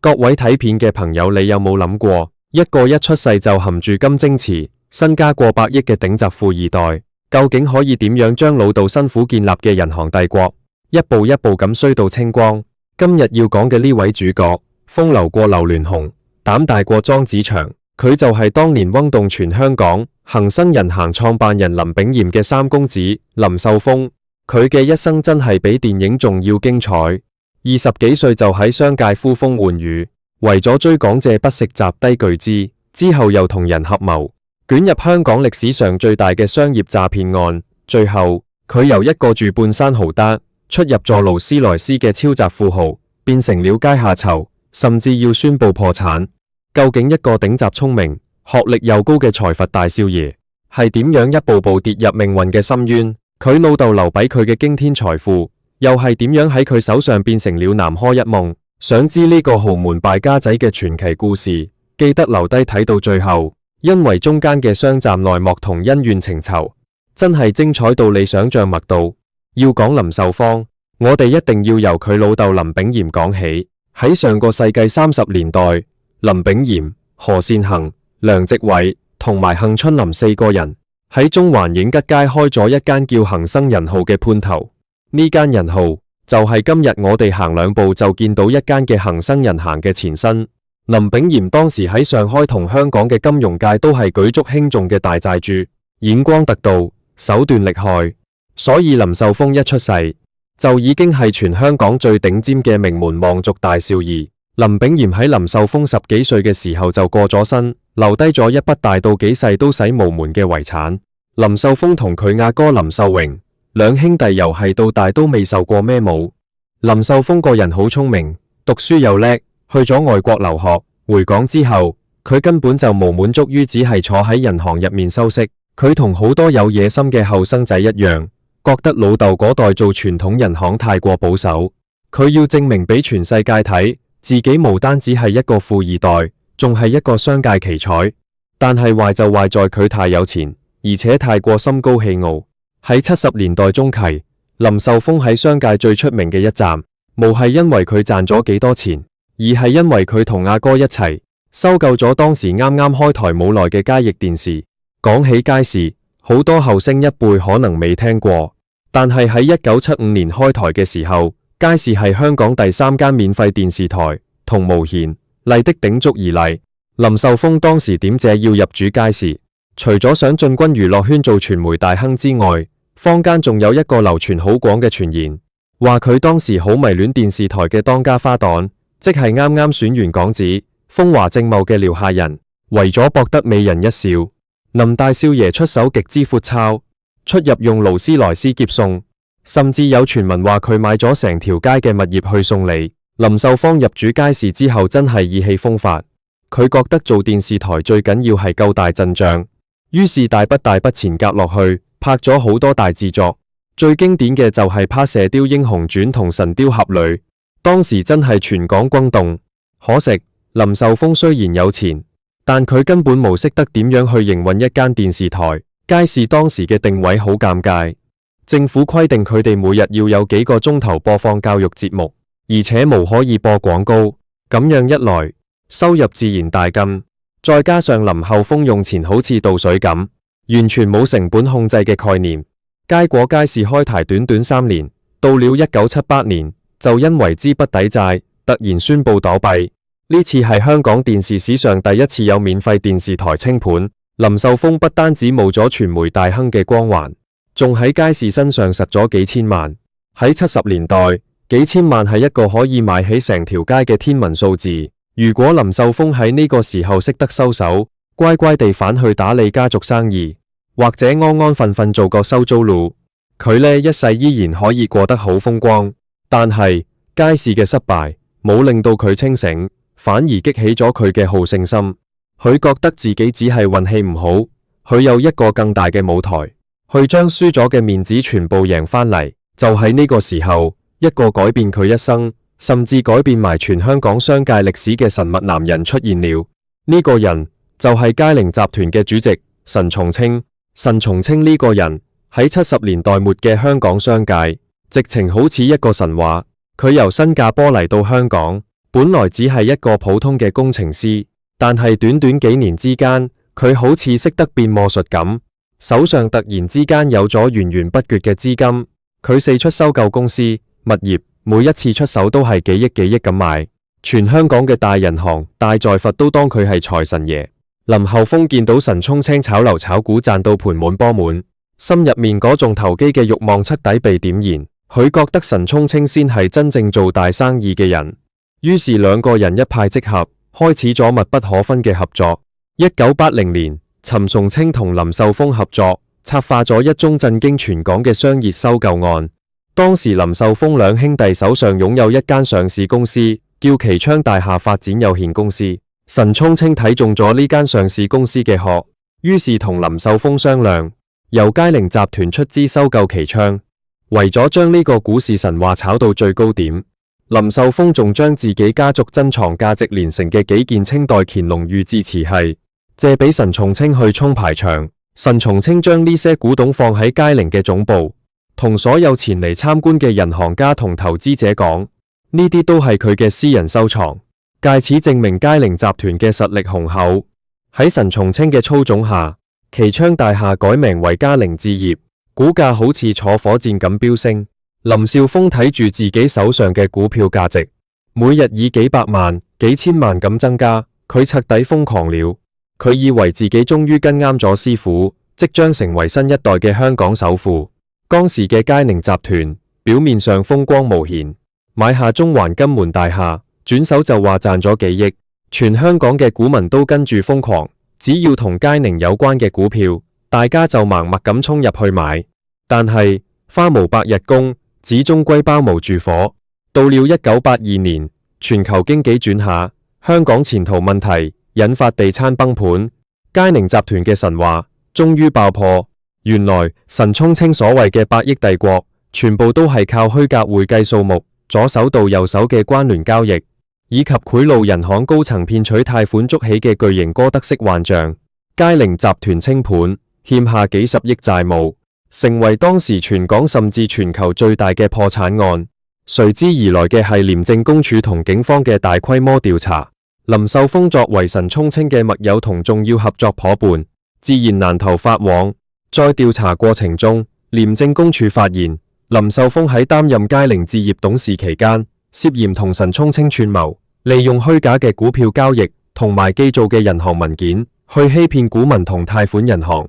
各位睇片嘅朋友，你有冇諗過，一個一出世就含住金晶匙、身家過百億嘅頂級富二代，究竟可以點樣將老豆辛苦建立嘅銀行帝國，一步一步咁衰到清光？今日要講嘅呢位主角，風流過劉鑾雄，膽大過莊子祥，佢就係當年轟動全香港恒生銀行創辦人林炳炎嘅三公子林秀峰。佢嘅一生真係比電影仲要精彩。20幾歲就喺商界呼風喚雨，為咗追港借不惜集低巨資，之後又同人合謀捲入香港歷史上最大嘅商業詐騙案。最後佢由一個住半山豪宅、出入座勞斯萊斯嘅超級富豪，變成了階下囚，甚至要宣布破產。究竟一個頂級聰明、學歷又高嘅財閥大少爺，係點樣一步步跌入命運嘅深淵？佢老豆留俾佢嘅驚天財富，又係點樣喺佢手上變成了南柯一夢？想知呢個豪門敗家仔嘅傳奇故事，記得留低睇到最後，因為中間嘅商戰內幕同恩怨情仇，真係精彩到你想象不到。要講林秀芳，我哋一定要由佢老豆林炳炎講起。喺上個世紀30年代，林炳炎、何善衡、梁植偉同埋幸春林四個人喺中環影吉街開咗一間叫恒生銀號嘅鋪頭。呢間銀號就係今日我哋行兩步就見到一間嘅恒生銀行嘅前身。林炳炎當時喺上海同香港嘅金融界都係舉足輕重嘅大債主，眼光獨到，手段厲害，所以林秀峰一出世就已經係全香港最頂尖嘅名門望族大少爺。林炳炎喺林秀峰10幾歲嘅時候就過咗身，留低咗一筆大到幾世都使無門嘅遺產。林秀峰同佢阿哥林秀榮兩兄弟由細到大都未受過咩武。林秀峰個人好聰明，讀書又叻，去咗外國留學，回港之後佢根本就無滿足於只係坐喺銀行入面收息。佢同好多有野心嘅後生仔一樣，覺得老豆嗰代做傳統銀行太過保守，佢要證明俾全世界睇，自己無單止係一個富二代，仲係一個商界奇才。但係壞就壞在佢太有錢，而且太過心高氣傲。喺70年代中期，林秀峰喺商界最出名嘅一站，無係因為佢賺咗幾多錢，而係因為佢同阿哥一齊收購咗當時啱啱開台冇耐嘅佳翼電視。講起佳視，好多後生一輩可能未聽過，但係喺1975年開台嘅時候，佳視係香港第3間免費電視台，同無綫、麗的鼎足而立。林秀峰當時點解要入主佳視？除咗想進軍娛樂圈做傳媒大亨之外，坊間仲有一個流傳好廣嘅傳言，話佢當時好迷戀電視台嘅當家花旦，即係啱啱選完港紙風華正茂嘅廖夏仁。為咗博得美人一笑，林大少爺出手極之闊綽，出入用勞斯萊斯接送，甚至有傳聞話佢買咗成條街嘅物業去送禮。林秀芳入主佳視之後真係意氣風發，佢覺得做電視台最緊要係夠大陣仗，於是大筆錢夾落去，拍咗好多大製作，最經典嘅就係拍《射雕英雄傳》同《神雕俠侶》，當時真係全港轟動。可惜林秀峰雖然有錢，但佢根本無識得點樣去營運一間電視台。佳視當時嘅定位好尷尬，政府規定佢哋每日要有幾個鐘頭播放教育節目，而且無可以播廣告。咁樣一來，收入自然大減，再加上林秀峰用錢好似倒水咁，完全冇成本控制嘅概念。結果佳視開台短短3年，到了1978年就因為資不抵債，突然宣布倒閉。呢次係香港電視史上第一次有免費電視台清盤。林秀峰不單止冇咗傳媒大亨嘅光環，仲喺佳視身上實咗幾千萬。喺70年代，幾千萬係一個可以買起成條街嘅天文數字。如果林秀峰喺呢個時候識得收手，乖乖地返去打理家族生意，或者安安分分做個收租佬，佢呢一世依然可以過得好風光。但係佳視嘅失敗冇令到佢清醒，反而激起咗佢嘅好勝心。佢覺得自己只係運氣唔好，佢有一個更大嘅舞台，去將輸咗嘅面子全部贏翻嚟。就喺呢個時候，一個改變佢一生，甚至改變埋全香港商界歷史嘅神秘男人出現了。呢個人就係佳寧集團嘅主席陳松青。陳松青呢個人喺70年代末嘅香港商界，直情好似一個神話。佢由新加坡嚟到香港，本來只係一個普通嘅工程師，但係短短幾年之間，佢好似識得變魔術咁，手上突然之間有咗源源不絕嘅資金，佢四出收購公司、物業，每一次出手都係幾億咁買，全香港嘅大銀行、大財閥都當佢係財神爺。林厚豐見到陳沖青炒樓炒股賺到盤滿缽滿，心入面嗰種投機嘅慾望徹底被點燃，佢覺得陳沖青先係真正做大生意嘅人。於是兩個人一拍即合，開始咗密不可分嘅合作。1980年，陳松青同林秀峰合作，策劃咗一宗震驚全港嘅商業收購案。當時林秀峰兩兄弟手上擁有一間上市公司，叫旗昌大廈發展有限公司。陳沖青睇中咗呢間上市公司嘅殼，於是同林秀峰商量，由佳寧集團出資收購旗昌。為咗將呢個股市神話炒到最高點，林秀峰仲將自己家族珍藏價值連城嘅幾件清代乾隆御製瓷器借俾陳松青去沖排場。陳松青將呢些古董放喺佳寧嘅總部，同所有前嚟參觀嘅銀行家同投資者講，呢啲都係佢嘅私人收藏，借此證明佳寧集團嘅實力雄厚。喺陳松青嘅操縱下，旗昌大廈改名為佳寧置業，股價好似坐火箭咁飆升。林少峰睇住自己手上嘅股票價值，每日以幾百萬、幾千萬咁增加，佢徹底瘋狂了。佢以為自己終於跟啱咗師傅，即將成為新一代嘅香港首富。當時嘅佳寧集團表面上風光無限，買下中環金門大廈，轉手就話賺咗幾億，全香港嘅股民都跟住瘋狂，只要同佳寧有關嘅股票，大家就盲目咁衝入去買。但係花無百日功，始終歸包無住火。到了1982年，全球經濟轉下，香港前途問題引發地產崩盤，佳寧集團嘅神話終於爆破。原來陳沖青所謂嘅百億帝國，全部都係靠虛假會計數目、左手到右手嘅關聯交易，以及賄賂銀行高層騙取貸款築起嘅巨型哥德式幻象。佳寧集團清盤，欠下幾十億債務，成為當時全港甚至全球最大嘅破產案。隨之而來嘅係廉政公署同警方嘅大規模調查。林秀峰作為陳沖青嘅密友同重要合作夥伴，自然難逃法網。在調查過程中，廉政公署發現林秀峰喺擔任佳寧置業董事期間，涉嫌同陳沖青串謀，利用虛假嘅股票交易同埋偽造嘅銀行文件，去欺騙股民同貸款銀行。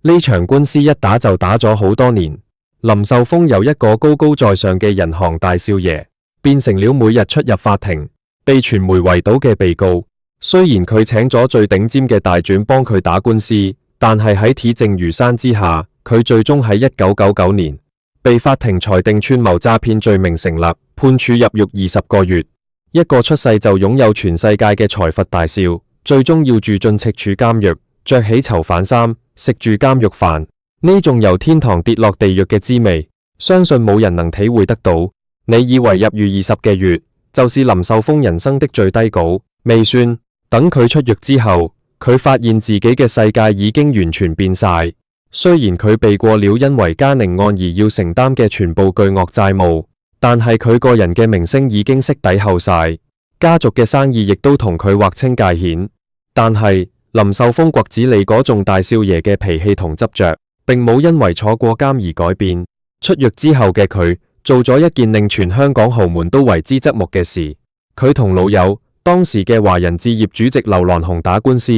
呢場官司一打就打咗好多年。林秀峰由一個高高在上嘅銀行大少爺，變成了每日出入法庭，被傳媒圍堵嘅被告。雖然佢請咗最頂尖嘅大專幫佢打官司，但係喺鐵證如山之下，佢最終喺1999年被法庭裁定串謀詐騙罪名成立，判處入獄20個月。一個出世就擁有全世界嘅財閥大少，最終要住進赤柱監獄，着起囚犯衫，食住監獄飯，呢種由天堂跌落地獄嘅滋味，相信冇人能體會得到。你以為入獄20個月就是林秀峰人生的最低谷？未算。等佢出獄之後，佢發現自己嘅世界已經完全變晒。雖然佢避過了因為佳寧案而要承擔嘅全部巨額債務，但係佢個人嘅名聲已經息底後晒，家族嘅生意亦都同佢劃清界線。但係林秀峰骨子裏嗰種大少爺嘅脾氣同執着，並冇因為坐過監而改變。出獄之後嘅佢，做咗一件令全香港豪門都為之側目嘅事。佢同老友當時嘅華人置業主席劉鑾雄打官司，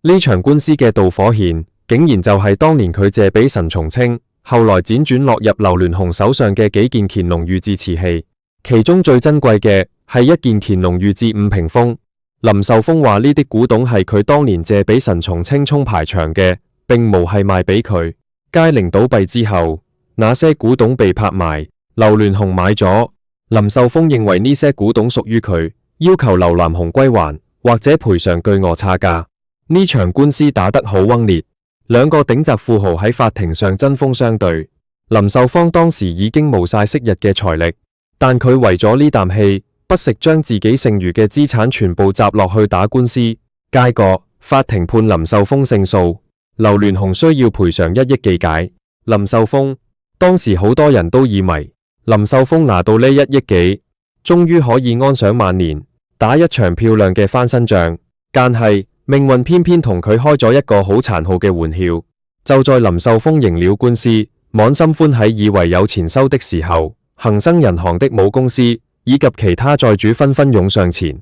呢場官司嘅導火線，竟然就係當年佢借俾陳松青，後來輾轉落入劉鑾雄手上嘅幾件乾隆御製瓷器。其中最珍貴嘅係一件乾隆御製五屏風。林秀峰話呢啲古董係佢當年借俾陳松青沖排場嘅，並無係賣俾佢。佳寧倒閉之後，那些古董被拍賣，劉鑾雄買咗。林秀峰認為呢些古董屬於佢，要求劉鑾雄歸還或者賠償巨額差價。呢場官司打得好轟烈，兩個頂級富豪喺法庭上針鋒相對。林秀峰當時已經冇晒昔日嘅財力，但佢為咗呢啖氣，不惜將自己剩餘嘅資產全部集落去打官司。結果法庭判林秀峰勝訴，劉鑾雄需要賠償1億幾解。林秀峰當時好多人都以為林秀峰拿到呢1億幾，終於可以安享晚年。打一場漂亮嘅翻身仗。但係命運偏偏同佢開咗一個好殘酷嘅玩笑。就在林秀峰贏了官司，滿心歡喜以為有錢收的時候，恒生銀行的母公司以及其他債主紛紛湧上前。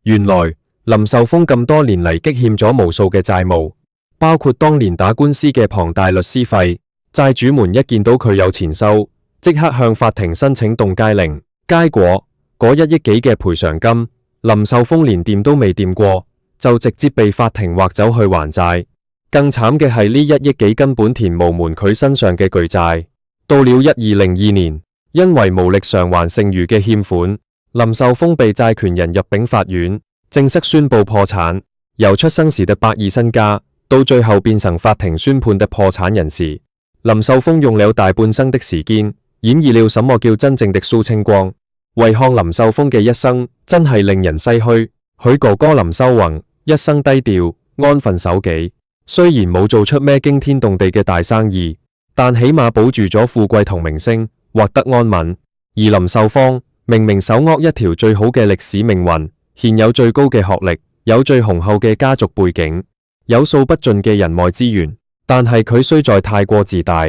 原來林秀峰咁多年嚟積欠咗無數嘅債務，包括當年打官司嘅龐大律師費。債主們一見到佢有錢收，即刻向法庭申請凍結令。結果嗰1億幾嘅賠償金，林秀峰連掂都未掂過，就直接被法庭劃走去還債。更慘嘅係呢1億幾根本填無門佢身上嘅巨債。到了2002年，因為無力償還剩餘嘅欠款，林秀峰被債權人入稟法院，正式宣布破產。由出生時的百億身家，到最後變成法庭宣判的破產人士，林秀峰用了大半生的時間，演繹了什麼叫真正的蘇清光。為看林秀峰嘅一生真係令人唏噓。佢哥哥林秀宏一生低調，安分守己。雖然冇做出咩驚天動地嘅大生意，但起碼保住咗富貴同名聲，獲得安穩。而林秀芳明明手握一條最好嘅歷史命運，現有最高嘅學歷，有最雄厚嘅家族背景，有數不盡嘅人脈資源，但係佢雖在太過自大，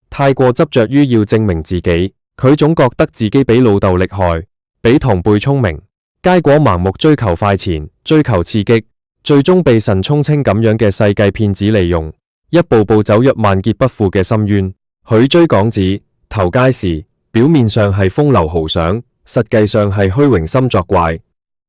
太過執着於要證明自己，佢總覺得自己比老豆厲害，比同輩聰明，結果盲目追求快錢，追求刺激。最終被陳沖清咁樣嘅世界騙子利用，一步步走入萬劫不復嘅深淵。佢追港紙、投街時，表面上係風流豪想，實際上係虛榮心作怪。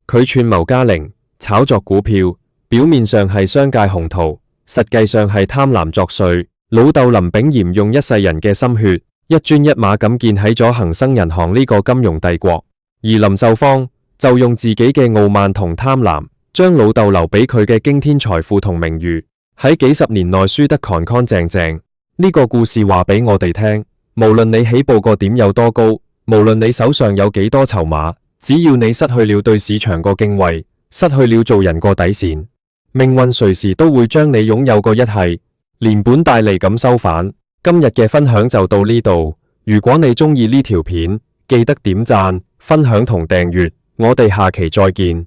佢串謀家玲、炒作股票，表面上係商界鴻圖，實際上係貪婪作祟。老豆林炳炎用一世人嘅心血，一磚一馬咁建起咗恒生銀行呢個金融帝國，而林秀芳就用自己嘅傲慢同貪婪，將老豆留俾佢嘅驚天財富同名譽喺幾十年內輸得乾乾淨淨。呢個故事話俾我哋聽，無論你起步個點有多高，無論你手上有幾多籌碼，只要你失去了對市場個敬畏，失去了做人個底線，命運隨時都會將你擁有個一係連本帶利咁收返。今日嘅分享就到呢度，如果你鍾意呢條片，記得點讚、分享同訂閱，我哋下期再見。